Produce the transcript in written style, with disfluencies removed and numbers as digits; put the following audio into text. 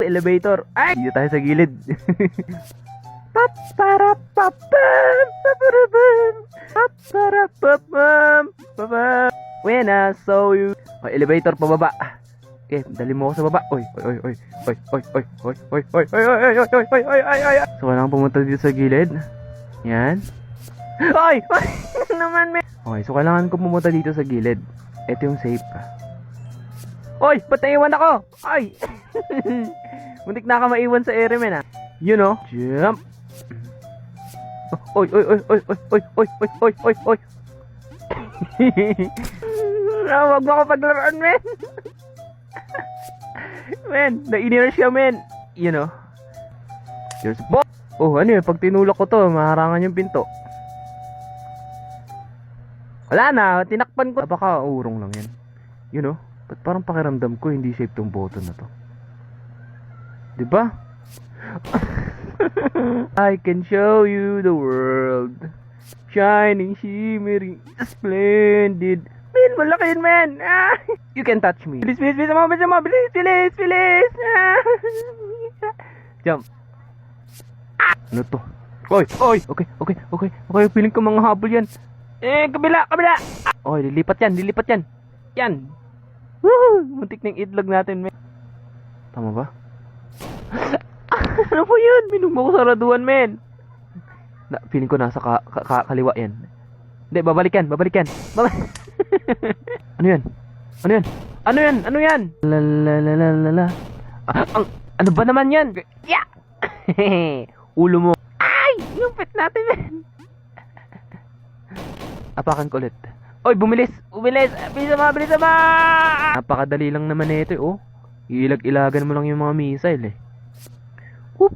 Elevator. Ay! Dito tayo sa gilid. When I saw you. Oh, elevator pababa. Okay, dali mo ako sa baba. Oy. So, walang pumunta dito sa gilid. Yan. Oy! Naman, men. Okay, so kailangan ko pumunta dito sa gilid. Ito yung safe. Oy! Ba't naiwan ako? Ay! Muntik na ka maiwan sa ere, men, ha? You know? Jump! Oy! Wag mo ako paglaruan, men! Men, nainirush ka, men! You know? Here's a ball! Oh, ano yun? Pag tinulak ko to, maharangan yung pinto. Wala na, tinakpan ko. Baka urong lang yan. You know? Ba't parang pakiramdam ko hindi safe tong button na to? Diba? I can show you the world. Shining, shimmering, splendid. Man, malaki yun, man. You can touch me. Bilis. Bilis. Jump. Ano to? Oy. Okay. Feeling ko mga habol yan. Kabila. Oy, lilipat yan. Yan. Woohoo! Muntik na yung itlog natin, men. Tama ba? Ano po yun? Minum mo ko sa raduan, men. Feeling ko nasa kaliwa yan. Hindi, babalikan. Ano yan? La. Ano ba naman yan? Yeah! Ulo mo. Ay! Yung pet natin, men. Apakan ko ulit. Oy, bumilis. Bilis mo. Napakadali lang naman nito, oh. Iilag-ilagan mo lang yung mga missile, eh. Up.